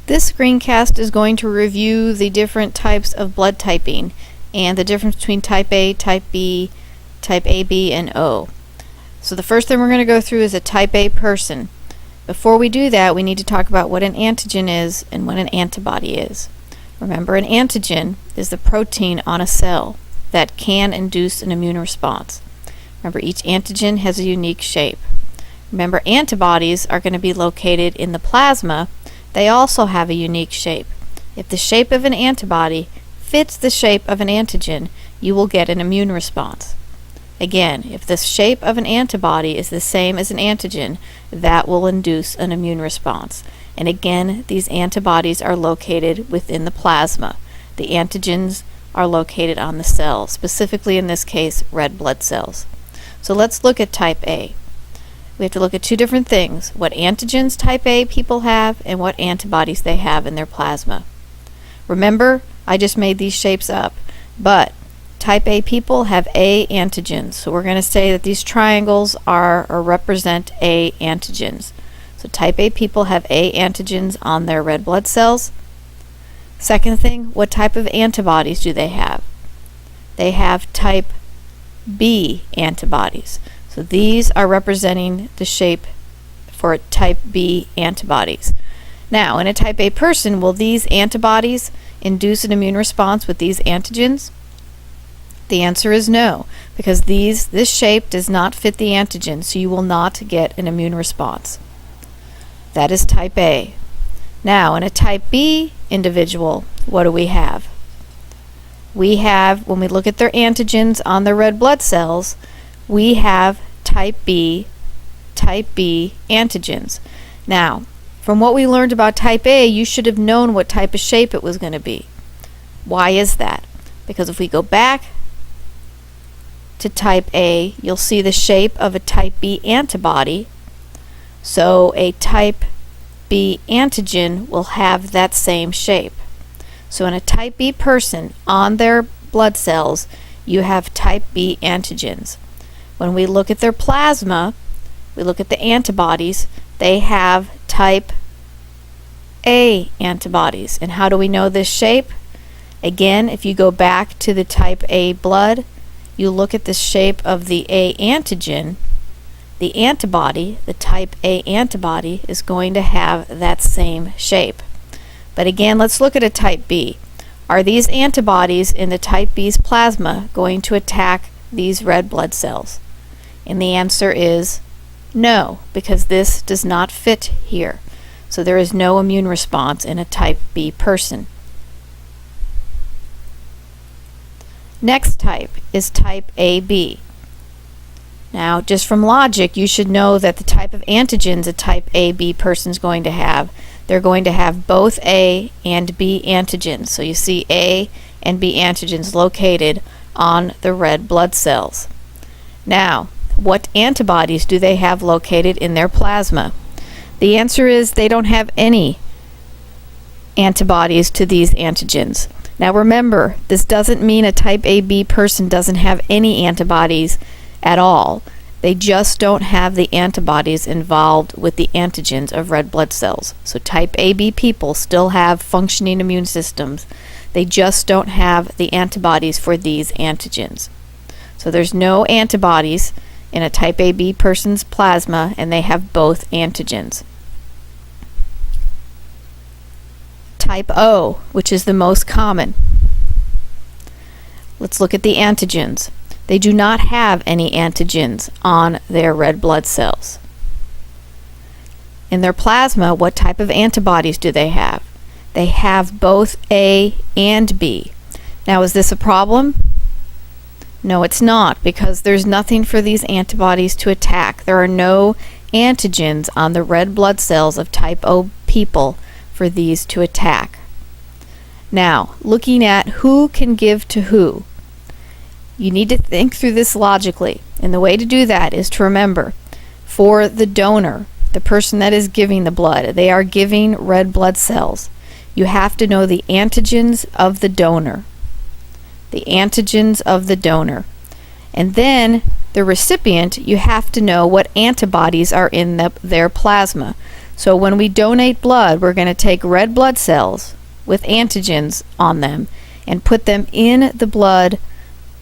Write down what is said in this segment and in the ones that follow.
This screencast is going to review the different types of blood typing and the difference between type A, type B, type AB, and O. So the first thing we're going to go through is a type A person. Before we do that, we need to talk about what an antigen is and what an antibody is. Remember, an antigen is the protein on a cell that can induce an immune response. Remember, each antigen has a unique shape. Remember, antibodies are going to be located in the plasma. They also have a unique shape. If the shape of an antibody fits the shape of an antigen, you will get an immune response. Again, if the shape of an antibody is the same as an antigen, that will induce an immune response. And again, these antibodies are located within the plasma. The antigens are located on the cells, specifically in this case, red blood cells. So let's look at type A. We have to look at two different things: what antigens type A people have and what antibodies they have in their plasma. Remember, I just made these shapes up, but type A people have A antigens. So we're going to say that these triangles are or represent A antigens. So type A people have A antigens on their red blood cells. Second thing, what type of antibodies do they have? They have type B antibodies. So these are representing the shape for type B antibodies. Now, in a type A person, will these antibodies induce an immune response with these antigens? The answer is no, because this shape does not fit the antigen, so you will not get an immune response. That is type A. Now, in a type B individual, what do we have? We have, when we look at their antigens on their red blood cells, we have type B antigens. Now, from what we learned about type A, you should have known what type of shape it was going to be. Why is that? Because if we go back to type A, you'll see the shape of a type B antibody. So a type B antigen will have that same shape. So in a type B person, on their blood cells, you have type B antigens. When we look at their plasma, we look at the antibodies, they have type A antibodies. And how do we know this shape? Again, if you go back to the type A blood, you look at the shape of the A antigen, the antibody, the type A antibody, is going to have that same shape. But again, let's look at a type B. Are these antibodies in the type B's plasma going to attack these red blood cells? And the answer is no, because this does not fit here. So there is no immune response in a type B person. Next type is type AB. Now, just from logic, you should know that the type of antigens a type AB person is going to have, they're going to have both A and B antigens. So you see A and B antigens located on the red blood cells. Now, what antibodies do they have located in their plasma? The answer is they don't have any antibodies to these antigens. Now remember, this doesn't mean a type AB person doesn't have any antibodies at all. They just don't have the antibodies involved with the antigens of red blood cells. So type AB people still have functioning immune systems. They just don't have the antibodies for these antigens. So there's no antibodies in a type AB person's plasma, and they have both antigens. Type O, which is the most common. Let's look at the antigens. They do not have any antigens on their red blood cells. In their plasma, what type of antibodies do they have? They have both A and B. Now, is this a problem? No, it's not, because there's nothing for these antibodies to attack. There are no antigens on the red blood cells of type O people for these to attack. Now, looking at who can give to who, you need to think through this logically. And the way to do that is to remember, for the donor, the person that is giving the blood, they are giving red blood cells. You have to know the antigens of the donor. The antigens of the donor. And then the recipient, you have to know what antibodies are in their plasma. So when we donate blood, we're going to take red blood cells with antigens on them and put them in the blood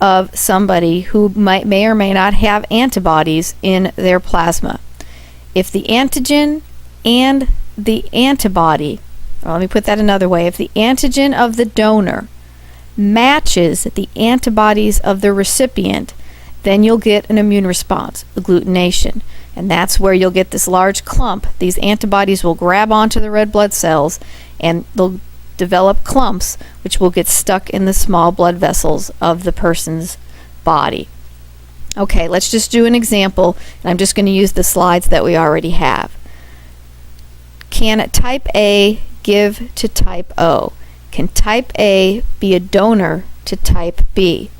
of somebody who may or may not have antibodies in their plasma. If the antigen and the antibody, or let me put that another way, if the antigen of the donor matches the antibodies of the recipient, then you'll get an immune response, agglutination. And that's where you'll get this large clump. These antibodies will grab onto the red blood cells and they'll develop clumps which will get stuck in the small blood vessels of the person's body. Okay, let's just do an example, and I'm just going to use the slides that we already have. Can type A give to type O? Can type A be a donor to type B?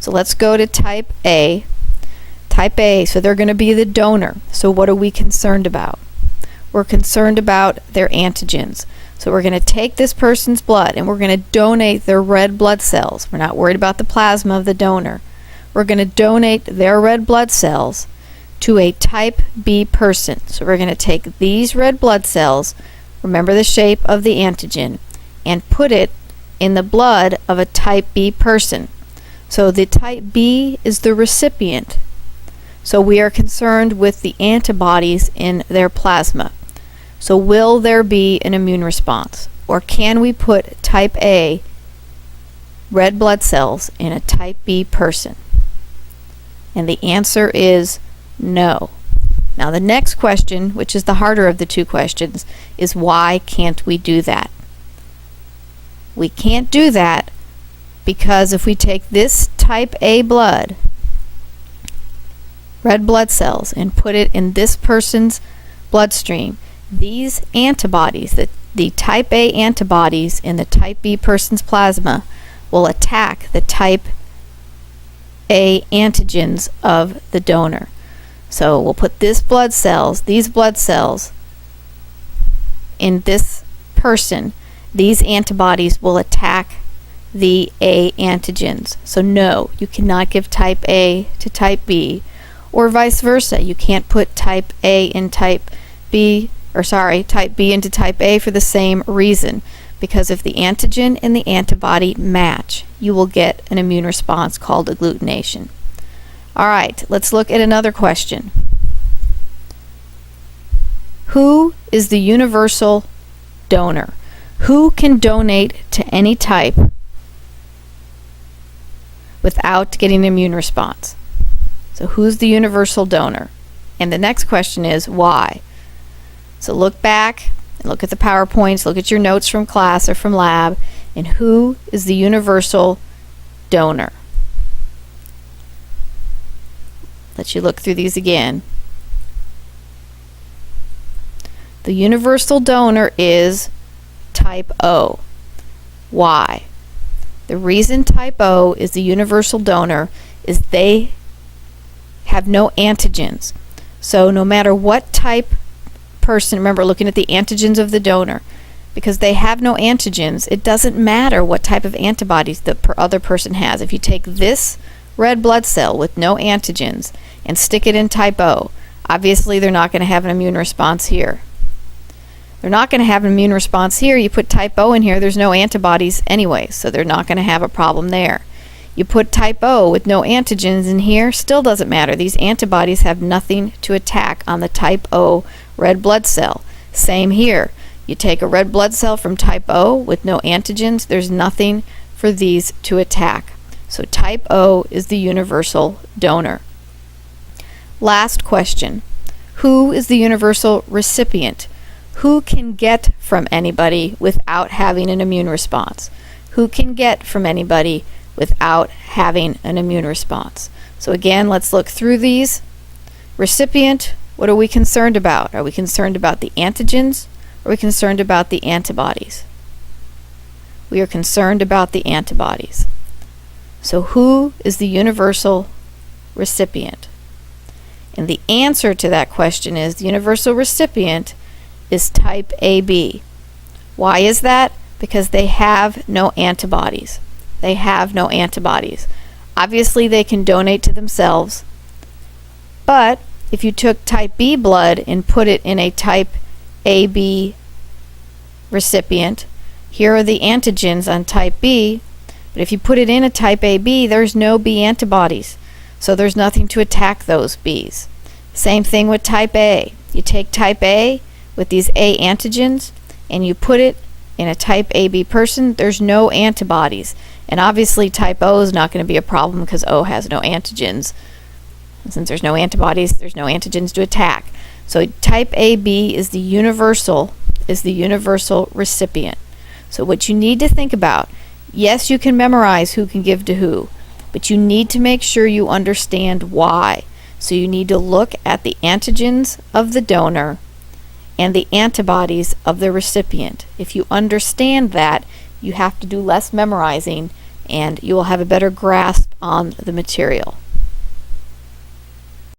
So let's go to type A. Type A, so they're going to be the donor. So what are we concerned about? We're concerned about their antigens. So we're going to take this person's blood and we're going to donate their red blood cells. We're not worried about the plasma of the donor. We're going to donate their red blood cells to a type B person. So we're going to take these red blood cells, remember the shape of the antigen, and put it in the blood of a type B person. So the type B is the recipient. So we are concerned with the antibodies in their plasma. So will there be an immune response? Or can we put type A red blood cells in a type B person? And the answer is no. Now the next question, which is the harder of the two questions, is why can't we do that? We can't do that because if we take this type A blood, red blood cells, and put it in this person's bloodstream, these antibodies, the type A antibodies in the type B person's plasma, will attack the type A antigens of the donor. So we'll put these blood cells in this person. These antibodies will attack the A antigens. So no, you cannot give type A to type B, or vice versa. You can't put type A in type B, type B into type A for the same reason. Because if the antigen and the antibody match, you will get an immune response called agglutination. All right, let's look at another question. Who is the universal donor? Who can donate to any type without getting an immune response? So who's the universal donor? And the next question is why? So look back and look at the PowerPoints, look at your notes from class or from lab, and who is the universal donor? Let you look through these again. The universal donor is type O. Why? The reason type O is the universal donor is they have no antigens. So no matter what type person, remember looking at the antigens of the donor, because they have no antigens, it doesn't matter what type of antibodies the other person has. If you take this red blood cell with no antigens and stick it in type O, obviously they're not going to have an immune response here. They're not going to have an immune response here. You put type O in here, there's no antibodies anyway, so they're not going to have a problem there. You put type O with no antigens in here, still doesn't matter. These antibodies have nothing to attack on the type O red blood cell. Same here. You take a red blood cell from type O with no antigens, there's nothing for these to attack. So type O is the universal donor. Last question. Who is the universal recipient? Who can get from anybody without having an immune response? Who can get from anybody without having an immune response? So again, let's look through these. Recipient, what are we concerned about? Are we concerned about the antigens? Or are we concerned about the antibodies? We are concerned about the antibodies. So who is the universal recipient? And the answer to that question is the universal recipient is type AB. Why is that? Because they have no antibodies. They have no antibodies. Obviously they can donate to themselves, but if you took type B blood and put it in a type AB recipient. Here are the antigens on type B, but if you put it in a type AB, there's no B antibodies, so there's nothing to attack those Bs. Same thing with type A. You take type A with these A antigens and you put it in a type AB person, there's no antibodies. And obviously type O is not going to be a problem because O has no antigens. And since there's no antibodies, there's no antigens to attack. So type AB is the universal recipient. So what you need to think about, yes, you can memorize who can give to who, but you need to make sure you understand why. So you need to look at the antigens of the donor and the antibodies of the recipient. If you understand that, you have to do less memorizing and you will have a better grasp on the material.